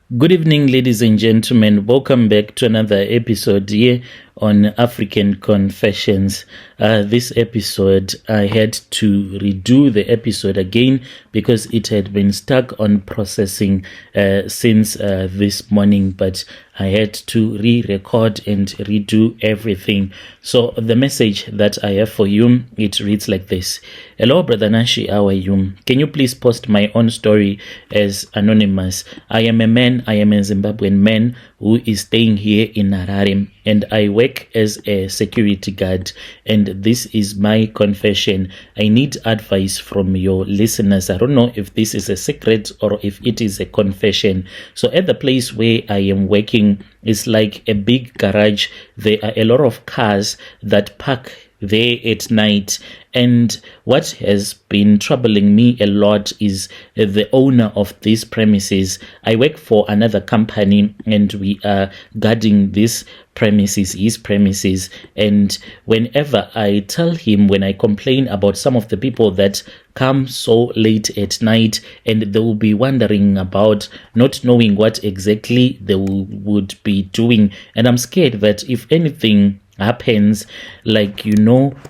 Good evening, ladies and gentlemen. Welcome back to another episode here on African Confessions. This episode, I had to redo the episode again because it had been stuck on processing since this morning, but I had to re-record and redo everything. So the message that I have for you, it reads like this. Hello, Brother Nashi, how are you? Can you please post my own story as anonymous? I am a man, I am a Zimbabwean man who is staying here in Harare, and I work as a security guard, and this is my confession. I need advice from your listeners. I don't know if this is a secret or if it is a confession. So at the place where I am working, it's like a big garage. There are a lot of cars that park there at night, and what has been troubling me a lot is the owner of these premises. I work for another company and we are guarding his premises, and whenever I tell him, when I complain about some of the people that come so late at night and they will be wandering about, not knowing what exactly they would be doing, and I'm scared that if anything happens, like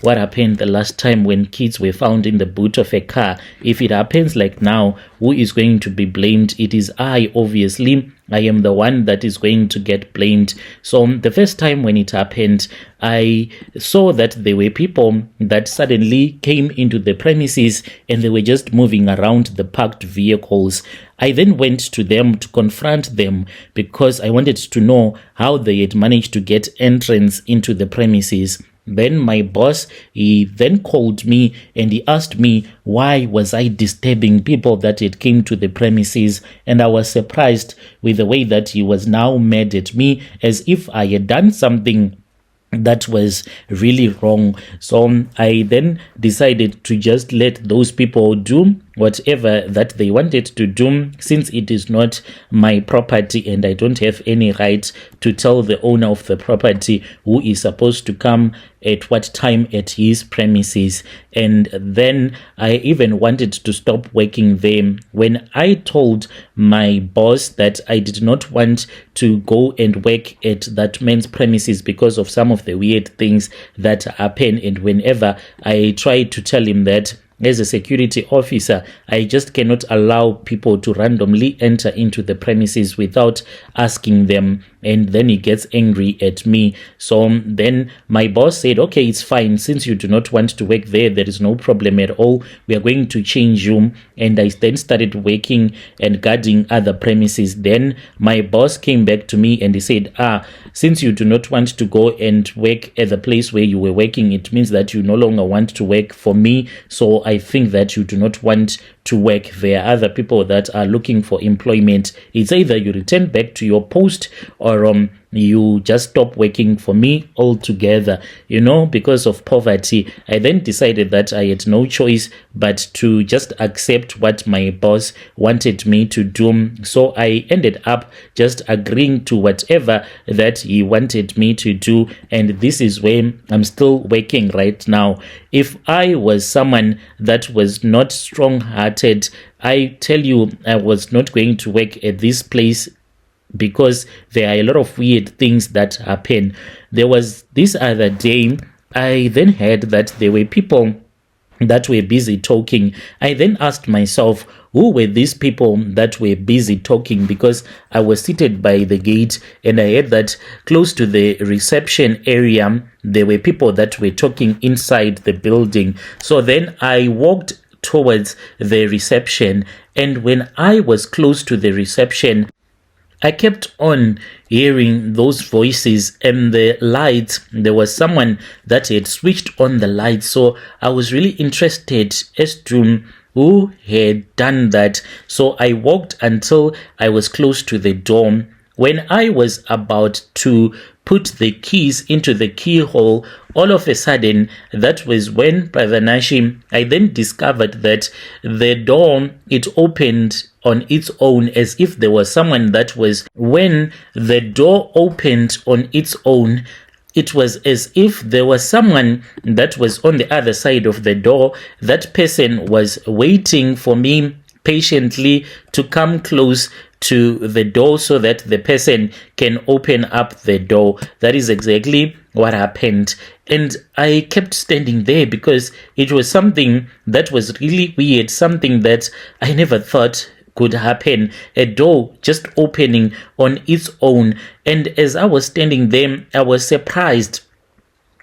what happened the last time when kids were found in the boot of a car, if it happens like now, who is going to be blamed? It is I, obviously. I am the one that is going to get blamed. So the first time when it happened, I saw that there were people that suddenly came into the premises and they were just moving around the parked vehicles. I then went to them to confront them because I wanted to know how they had managed to get entrance into the premises. Then my boss, he then called me and he asked me why was I disturbing people that had came to the premises, and I was surprised with the way that he was now mad at me as if I had done something that was really wrong. So I then decided to just let those people do whatever that they wanted to do, since it is not my property and I don't have any right to tell the owner of the property who is supposed to come at what time at his premises. And then I even wanted to stop working there when I told my boss that I did not want to go and work at that man's premises because of some of the weird things that happen. And whenever I tried to tell him that as a security officer, I just cannot allow people to randomly enter into the premises without asking them, and then he gets angry at me. So then my boss said, okay, it's fine. Since you do not want to work there, there is no problem at all. We are going to change you. And I then started working and guarding other premises. Then my boss came back to me and he said, since you do not want to go and work at the place where you were working, it means that you no longer want to work for me. So I think that you do not want to work. There are other people that are looking for employment. It's either you return back to your post or you just stop working for me altogether. Because of poverty, I then decided that I had no choice but to just accept what my boss wanted me to do. So I ended up just agreeing to whatever that he wanted me to do, and this is where I'm still working right now. If I was someone that was not strong-hearted, I tell you, I was not going to work at this place, because there are a lot of weird things that happen. There was this other day, I then heard that there were people that were busy talking. I then asked myself, who were these people that were busy talking? Because I was seated by the gate and I heard that close to the reception area, there were people that were talking inside the building. So then I walked towards the reception, and when I was close to the reception, I kept on hearing those voices and the lights. There was someone that had switched on the lights. So I was really interested as to who had done that. So I walked until I was close to the door. When I was about to put the keys into the keyhole, all of a sudden, that was when, Brother Nashi, I then discovered that the door, it opened on its own, as if there was someone that was, when the door opened on its own, it was as if there was someone that was on the other side of the door. That person was waiting for me patiently to come close to the door so that the person can open up the door. That is exactly what happened. And I kept standing there because it was something that was really weird, something that I never thought could happen. A door just opening on its own. And as I was standing there, I was surprised.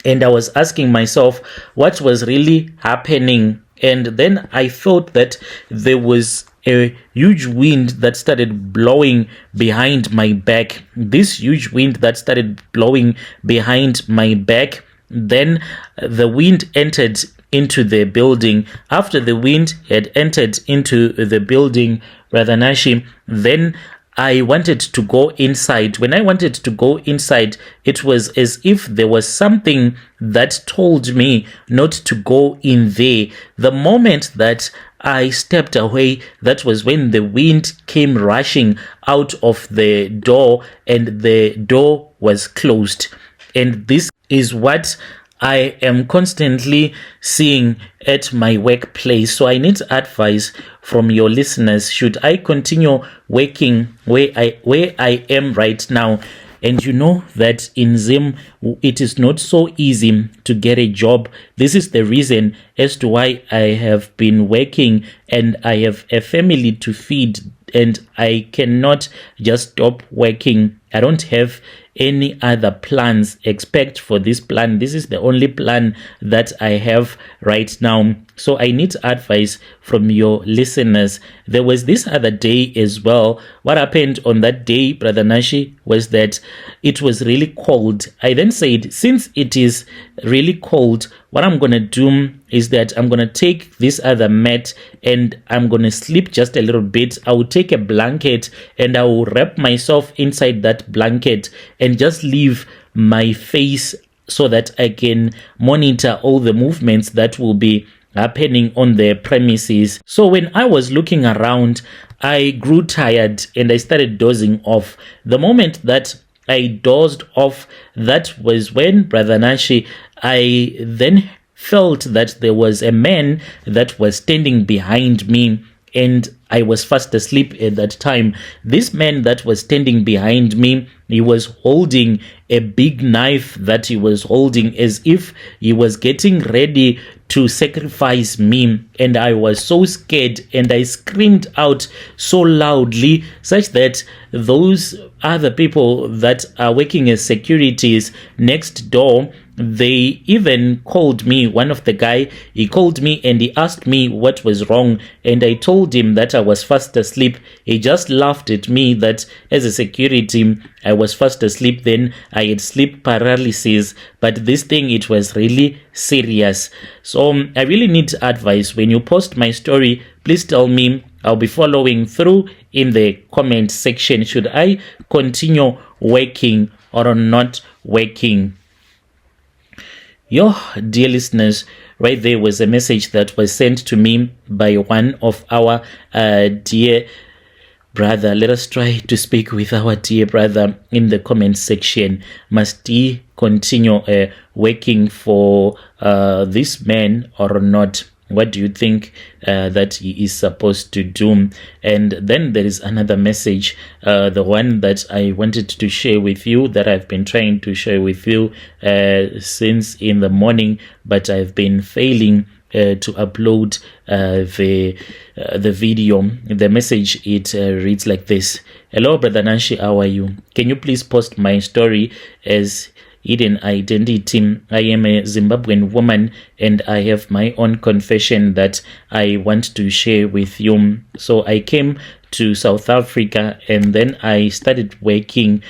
And I was asking myself what was really happening. And then I thought that there was a huge wind that started blowing behind my back. This huge wind that started blowing behind my back. Then the wind entered into the building. After the wind had entered into the building, Brother Nashi, then I wanted to go inside. When I wanted to go inside, it was as if there was something that told me not to go in there. The moment that I stepped away, that was when the wind came rushing out of the door and the door was closed. And this is what I am constantly seeing at my workplace. So I need advice from your listeners. Should I continue working where I am right now? And you know that in Zim, it is not so easy to get a job. This is the reason as to why I have been working, and I have a family to feed, and I cannot just stop working. I don't have any other plans except for this plan. This is the only plan that I have right now. So I need advice from your listeners. There was this other day as well. What happened on that day, Brother Nashi, was that it was really cold. I then said, since it is really cold, what I'm going to do is that I'm going to take this other mat and I'm going to sleep just a little bit. I will take a blanket and I will wrap myself inside that blanket and just leave my face so that I can monitor all the movements that will be happening on the premises. So when I was looking around, I grew tired and I started dozing off. The moment that I dozed off, that was when, Brother Nashi, I then felt that there was a man that was standing behind me, and I was fast asleep at that time. This man that was standing behind me, he was holding a big knife that he was holding as if he was getting ready to sacrifice me. And I was so scared and I screamed out so loudly such that those other people that are working as securities next door, they even called me. One of the guy, he called me and he asked me what was wrong, and I told him that I was fast asleep. He just laughed at me that as a security I was fast asleep, then I had sleep paralysis, but this thing, it was really serious. So I really need advice. When you post my story, please tell me. I'll be following through in the comment section. Should I continue working or not working? Yo, dear listeners, right there was a message that was sent to me by one of our dear brother. Let us try to speak with our dear brother in the comment section. Must he continue working for this man or not? What do you think that he is supposed to do? And then there is another message, the one that I wanted to share with you, that I've been trying to share with you since in the morning, but I've been failing to upload the video. The message, it reads like this. Hello, Brother Nashi, how are you? Can you please post my story as hidden identity? I am a Zimbabwean woman and I have my own confession that I want to share with you. So I came to South Africa and then I started working.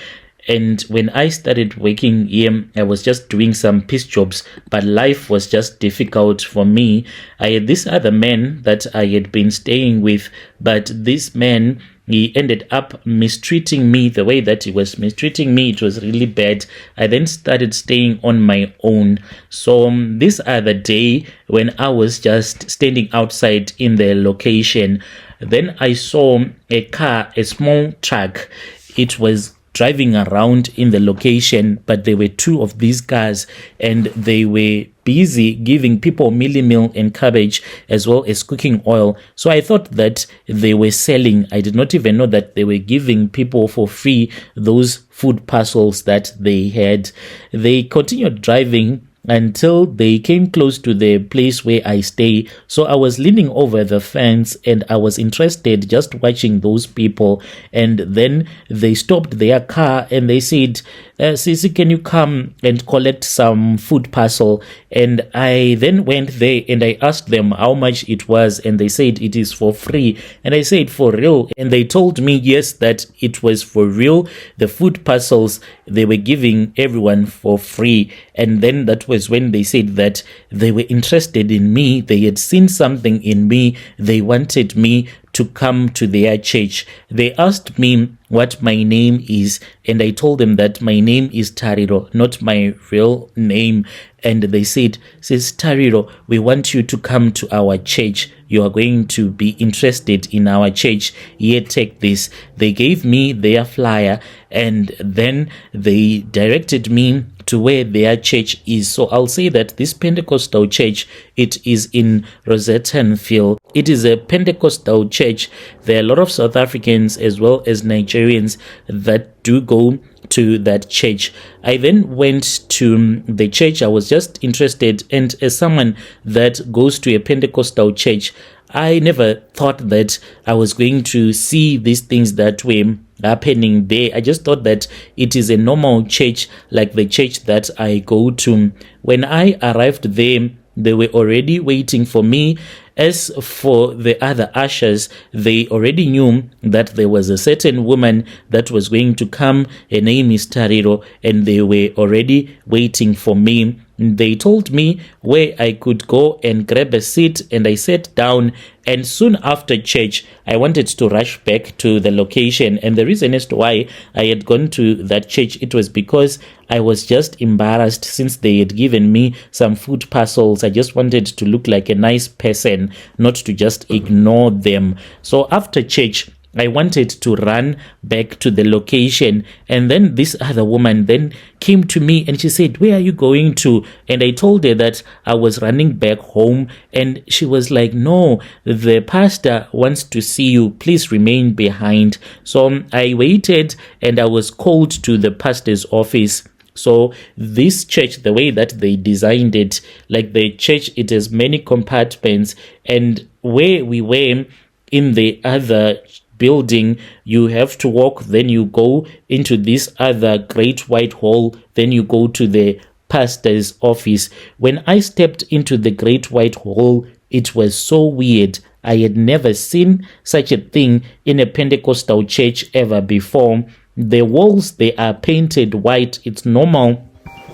And when I started working here, I was just doing some piece jobs, but life was just difficult for me. I had this other man that I had been staying with, but this man, he ended up mistreating me the way that he was mistreating me. It was really bad. I then started staying on my own. So this other day, when I was just standing outside in the location, then I saw a car, a small truck. It was driving around in the location, but there were two of these cars and they were busy giving people mealie meal and cabbage as well as cooking oil. So I thought that they were selling. I did not even know that they were giving people for free those food parcels that they had. They continued driving until they came close to the place where I stay. So I was leaning over the fence and I was interested just watching those people. And then they stopped their car and they said, Sisi, can you come and collect some food parcel? And I then went there and I asked them how much it was, and they said it is for free. And I said, for real? And they told me yes, that it was for real. The food parcels they were giving everyone for free. And then that was when they said that they were interested in me. They had seen something in me. They wanted me to come to their church. They asked me what my name is, and I told them that my name is Tariro, not my real name. And they said, says Tariro, we want you to come to our church. You are going to be interested in our church. Here, take this. They gave me their flyer, and then they directed me to where their church is. So I'll say that this Pentecostal church, it is in Rosettenville. It is a Pentecostal church. There are a lot of South Africans as well as Nigerians that do go to that church. I then went to the church. I was just interested, and as someone that goes to a Pentecostal church, I never thought that I was going to see these things that were happening there. I just thought that it is a normal church like the church that I go to. When I arrived there, they were already waiting for me. As for the other ushers, they already knew that there was a certain woman that was going to come. Her name is Tariro, and they were already waiting for me. They told me where I could go and grab a seat, and I sat down. And soon after church, I wanted to rush back to the location. And the reason as to why I had gone to that church, it was because I was just embarrassed since they had given me some food parcels. I just wanted to look like a nice person, not to just ignore them. So after church, I wanted to run back to the location, and then this other woman then came to me and she said, where are you going to? And I told her that I was running back home, and she was like, no, the pastor wants to see you, please remain behind. So I waited and I was called to the pastor's office. So this church, the way that they designed it, like the church, it has many compartments, and where we were in the other building, you have to walk, then you go into this other great white hall, then you go to the pastor's office. When I stepped into the great white hall, it was so weird. I had never seen such a thing in a Pentecostal church ever before. The walls, they are painted white. It's normal.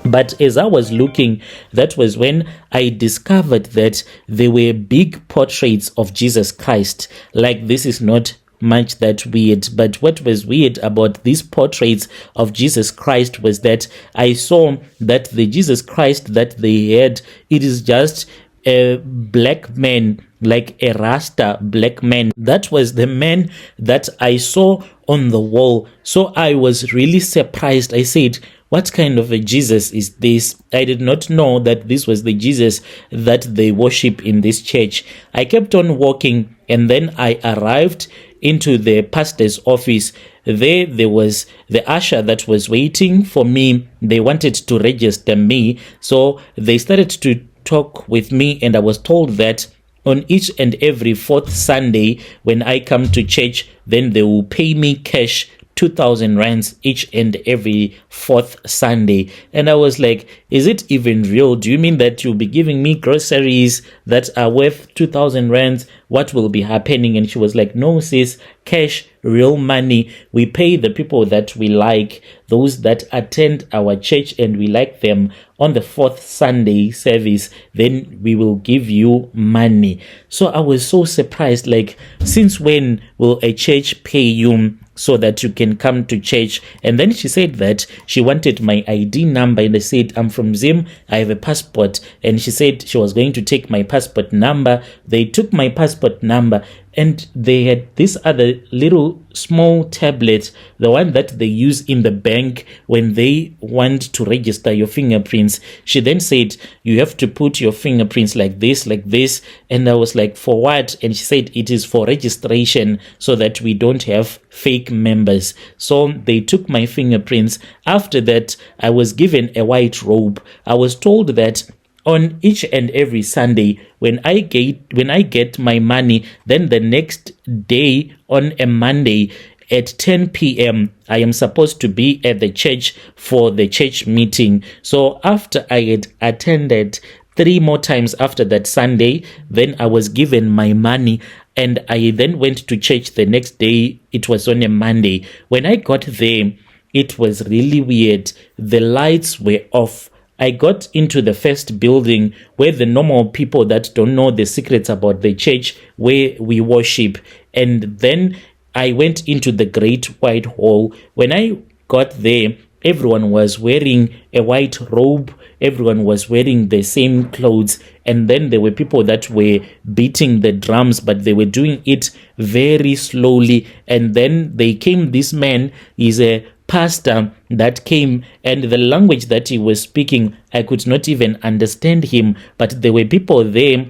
But as I was looking, that was when I discovered that there were big portraits of Jesus Christ. Like, this is not much that weird, but what was weird about these portraits of Jesus Christ was that I saw that the Jesus Christ that they had, it is just a black man, like a Rasta black man. That was the man that I saw on the wall. So I was really surprised. I said, what kind of a Jesus is this? I did not know that this was the Jesus that they worship in this church. I kept on walking, and then I arrived into the pastor's office. There was the usher that was waiting for me. They wanted to register me, so they started to talk with me, and I was told that on each and every fourth Sunday when I come to church, then they will pay me cash 2,000 rands each and every fourth Sunday. And I was like, is it even real? Do you mean that you'll be giving me groceries that are worth 2,000 rands? What will be happening? And she was like, no, sis, cash, real money. We pay the people that we like, those that attend our church, and we like them on the fourth Sunday service. Then we will give you money. So I was so surprised, like, since when will a church pay you so that you can come to church? And then she said that she wanted my ID number, and I said, I'm from Zim, I have a passport. And she said she was going to take my passport number. They took my passport number, and they had this other little small tablet, the one that they use in the bank when they want to register your fingerprints. She then said, you have to put your fingerprints like this. And I was like, for what? And she said, it is for registration so that we don't have fake members. So they took my fingerprints. After that, I was given a white robe. I was told that on each and every Sunday, when I get my money, then the next day on a Monday at 10 p.m., I am supposed to be at the church for the church meeting. So after I had attended 3 more times after that Sunday, then I was given my money, and I then went to church the next day. It was on a Monday. When I got there, it was really weird. The lights were off. I got into the first building where the normal people that don't know the secrets about the church where we worship. And then I went into the great white hall. When I got there, everyone was wearing a white robe. Everyone was wearing the same clothes. And then there were people that were beating the drums, but they were doing it very slowly. And then they came, this man is a pastor that came, and the language that he was speaking, I could not even understand him, but there were people there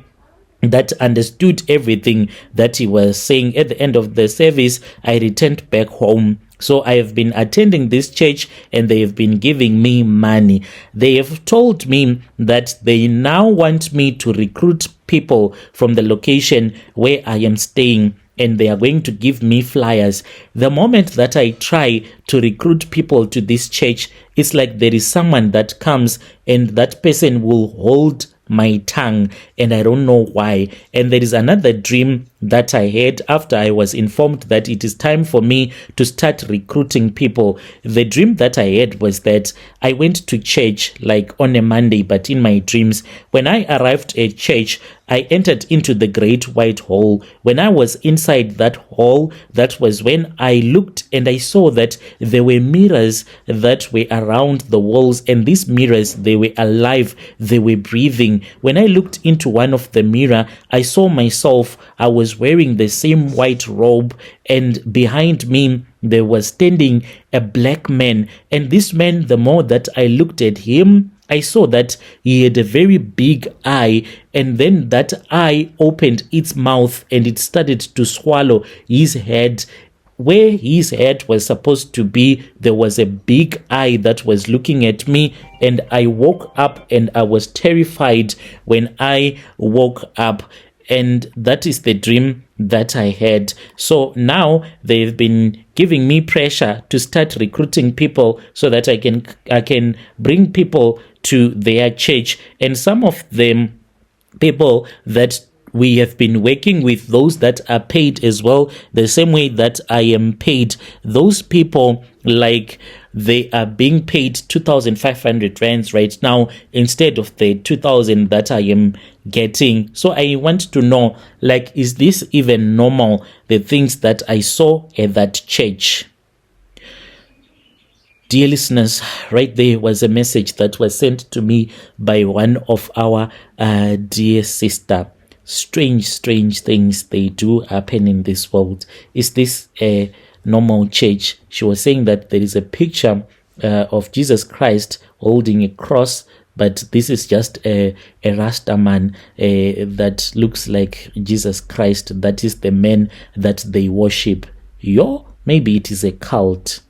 that understood everything that he was saying. At the end of the service, I returned back home. So I have been attending this church, and they have been giving me money. They have told me that they now want me to recruit people from the location where I am staying, and they are going to give me flyers. The moment that I try to recruit people to this church, it's like there is someone that comes and that person will hold my tongue, and I don't know why. And there is another dream that I had after I was informed that it is time for me to start recruiting people. The dream that I had was that I went to church like on a Monday, but in my dreams, when I arrived at church, I entered into the great white hall. When I was inside that hall, that was when I looked and I saw that there were mirrors that were around the walls, and these mirrors, they were alive, they were breathing. When I looked into one of the mirror, I saw myself. I was wearing the same white robe, and behind me there was standing a black man. And this man, the more that I looked at him, I saw that he had a very big eye, and then that eye opened its mouth and it started to swallow his head. Where his head was supposed to be, there was a big eye that was looking at me, and I woke up, and I was terrified when I woke up. And that is the dream that I had. So now they've been giving me pressure to start recruiting people so that I can bring people to their church. And some of them, people that we have been working with, those that are paid as well, the same way that I am paid. Those people, like, they are being paid 2,500 rands right now instead of the 2,000 that I am getting. So I want to know, like, is this even normal, the things that I saw at that church? Dear listeners, right there was a message that was sent to me by one of our dear sister. Strange things they do happen in this world. Is this a normal church? She was saying that there is a picture of Jesus Christ holding a cross, but this is just a Rasta man that looks like Jesus Christ. That is the man that they worship. Maybe it is a cult.